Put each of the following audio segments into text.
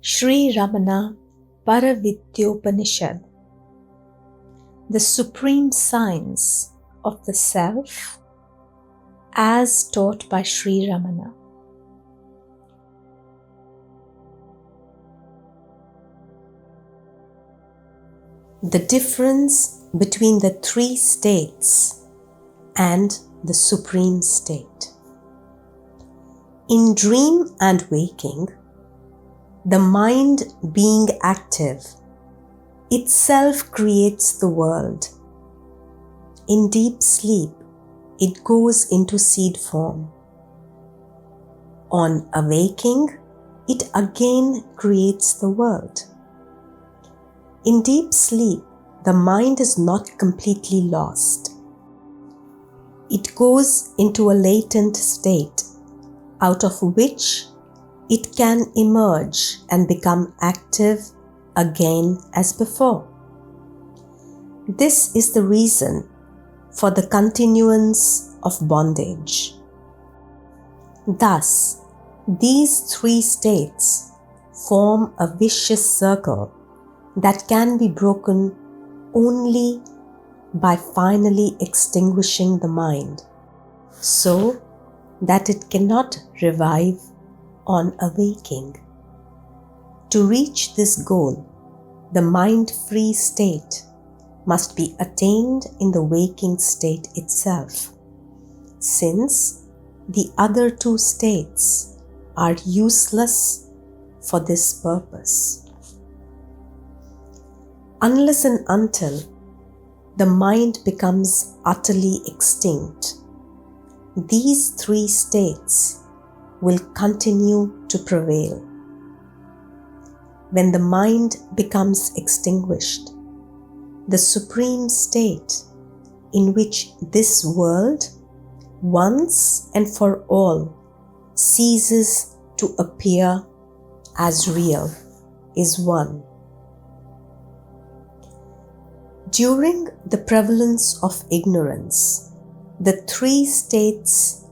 Sri Ramana Paravidyopanishad, the supreme science of the self as taught by Sri Ramana. The difference between the three states and the supreme state. In dream and waking, the mind being active itself creates the world. In deep sleep, it goes into seed form. On awaking, it again creates the world. In deep sleep, the mind is not completely lost. It goes into a latent state, out of which it can emerge and become active again as before. This is the reason for the continuance of bondage. Thus, these three states form a vicious circle that can be broken only by finally extinguishing the mind, so that it cannot revive on awaking. To reach this goal, the mind-free state must be attained in the waking state itself, since the other two states are useless for this purpose. Unless and until the mind becomes utterly extinct, these three states will continue to prevail. When the mind becomes extinguished, the supreme state in which this world, once and for all, ceases to appear as real, is one. During the prevalence of ignorance, the three states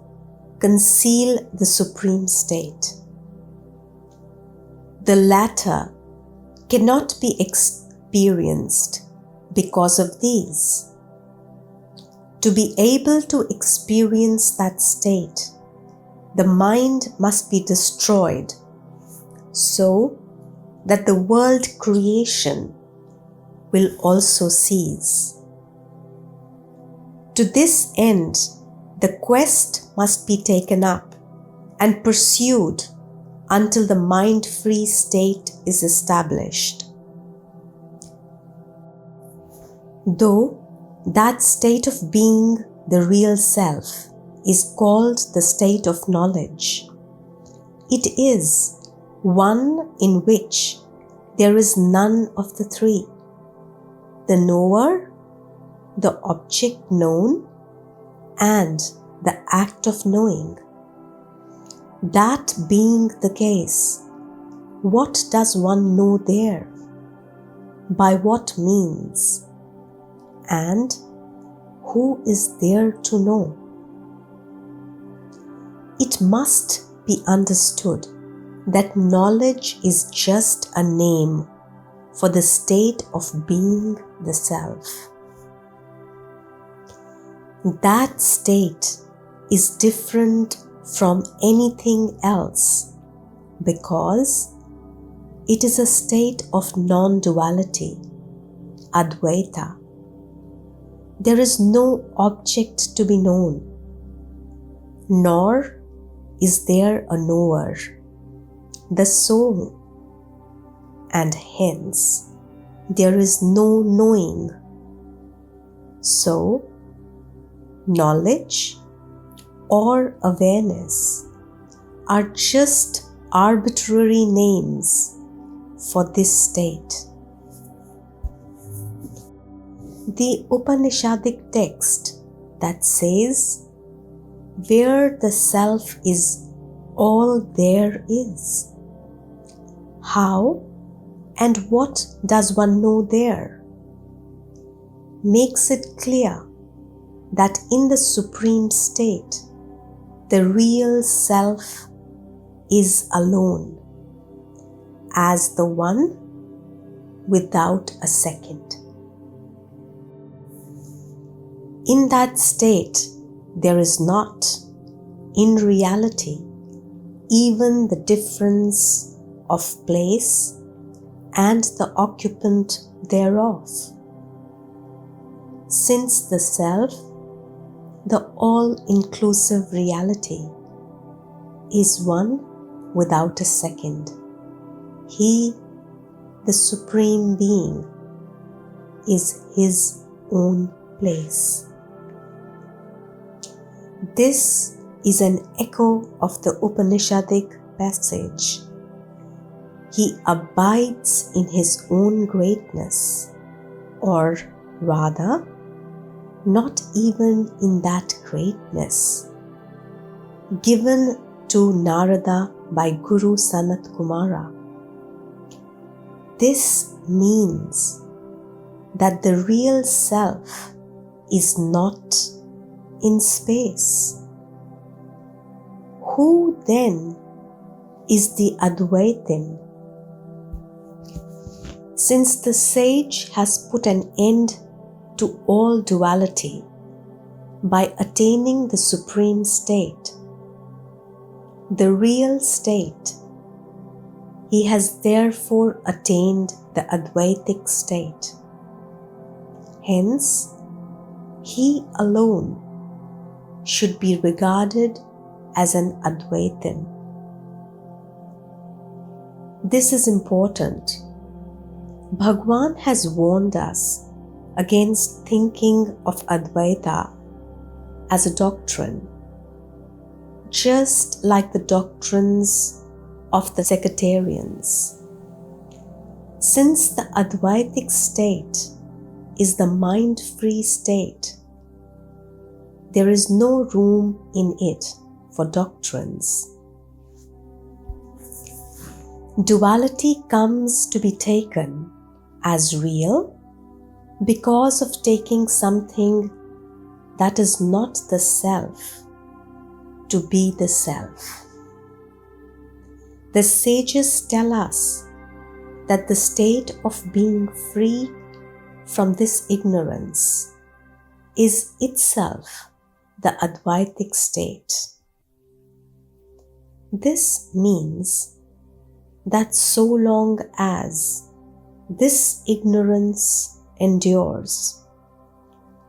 conceal the supreme state. The latter cannot be experienced because of these. To be able to experience that state, the mind must be destroyed so that the world creation will also cease. To this end, the quest must be taken up and pursued until the mind-free state is established. Though that state of being the real self is called the state of knowledge, it is one in which there is none of the three: the knower, the object known, and the act of knowing. That being the case, what does one know there? By what means? And who is there to know? It must be understood that knowledge is just a name for the state of being the self. That state is different from anything else because it is a state of non-duality, Advaita. There is no object to be known, nor is there a knower, the soul, and hence there is no knowing. So, knowledge or awareness are just arbitrary names for this state. The Upanishadic text that says, "Where the self is, all there is." How and what does one know there? Makes it clear that in the supreme state, the real self is alone, as the one without a second. In that state, there is not, in reality, even the difference of place and the occupant thereof, since the Self, the all-inclusive reality, is one without a second. He, the Supreme Being, is His own place. This is an echo of the Upanishadic passage. He abides in His own greatness, or rather, not even in that greatness, given to Narada by Guru Sanat Kumara. This means that the real Self is not in space. Who then is the Advaitin? Since the sage has put an end to all duality by attaining the supreme state, the real state, he has therefore attained the Advaitic state. Hence, he alone should be regarded as an Advaitin. This is important. Bhagavan has warned us against thinking of Advaita as a doctrine, just like the doctrines of the sectarians. Since the Advaitic state is the mind-free state, there is no room in it for doctrines. Duality comes to be taken as real because of taking something that is not the Self to be the Self. The sages tell us that the state of being free from this ignorance is itself the Advaitic state. This means that so long as this ignorance endures,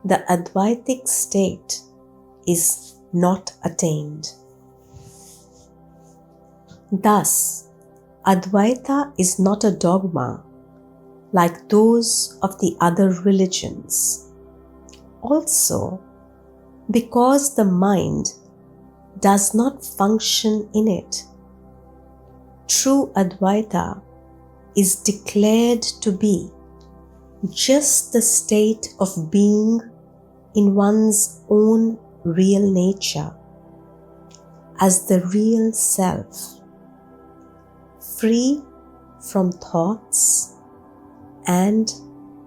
the Advaitic state is not attained. Thus, Advaita is not a dogma like those of the other religions. Also, because the mind does not function in it, true Advaita is declared to be just the state of being in one's own real nature, as the real Self, free from thoughts and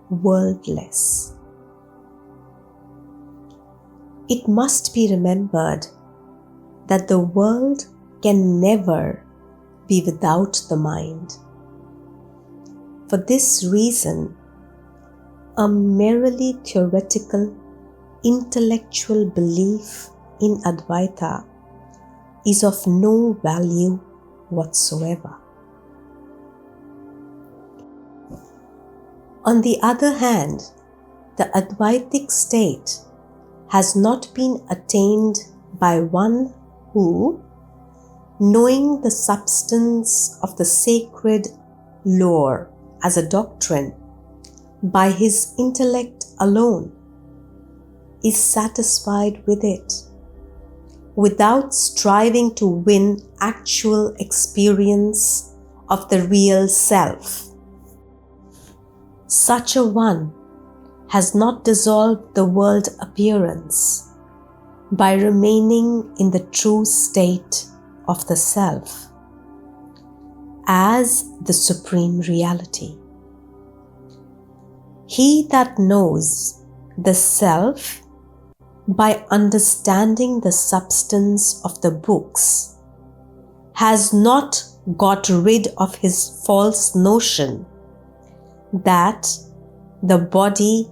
worldless. It must be remembered that the world can never be without the mind. For this reason, a merely theoretical, intellectual belief in Advaita is of no value whatsoever. On the other hand, the Advaitic state has not been attained by one who, knowing the substance of the sacred lore as a doctrine by his intellect alone, is satisfied with it, without striving to win actual experience of the real Self. Such a one has not dissolved the world appearance by remaining in the true state of the Self as the supreme reality. He that knows the Self by understanding the substance of the books has not got rid of his false notion that the body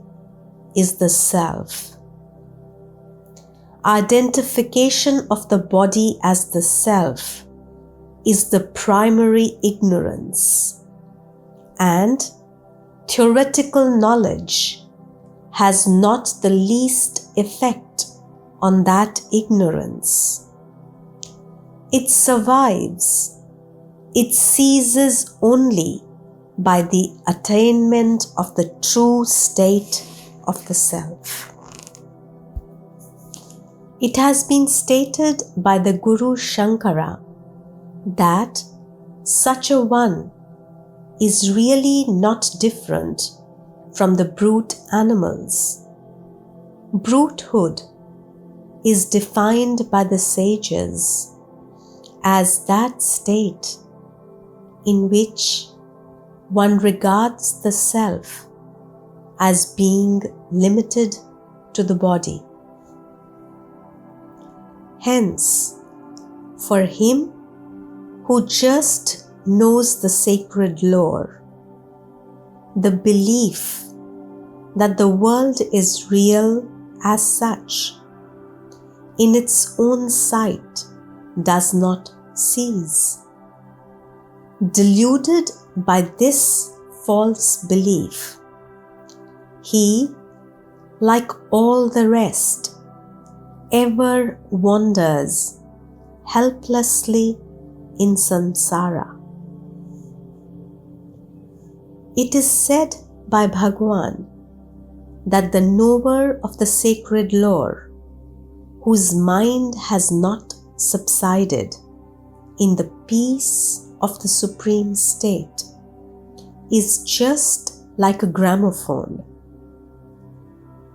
is the self. Identification of the body as the self is the primary ignorance, and theoretical knowledge has not the least effect on that ignorance. It survives, it ceases only by the attainment of the true state of the self. It has been stated by the Guru Sankara that such a one is really not different from the brute animals. Brutehood is defined by the sages as that state in which one regards the self as being limited to the body. Hence, for him who just knows the sacred lore, the belief that the world is real as such, in its own sight, does not cease. Deluded by this false belief, he, like all the rest, ever wanders helplessly in samsara. It is said by Bhagavan that the knower of the sacred lore, whose mind has not subsided in the peace of the supreme state, is just like a gramophone.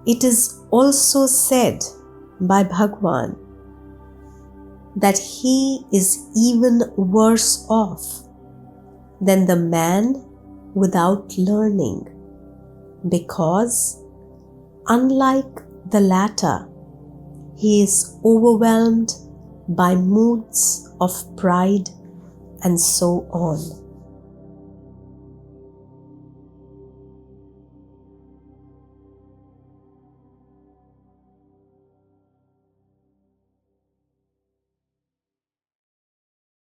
It is also said by Bhagavan that he is even worse off than the man without learning, because unlike the latter, he is overwhelmed by moods of pride and so on.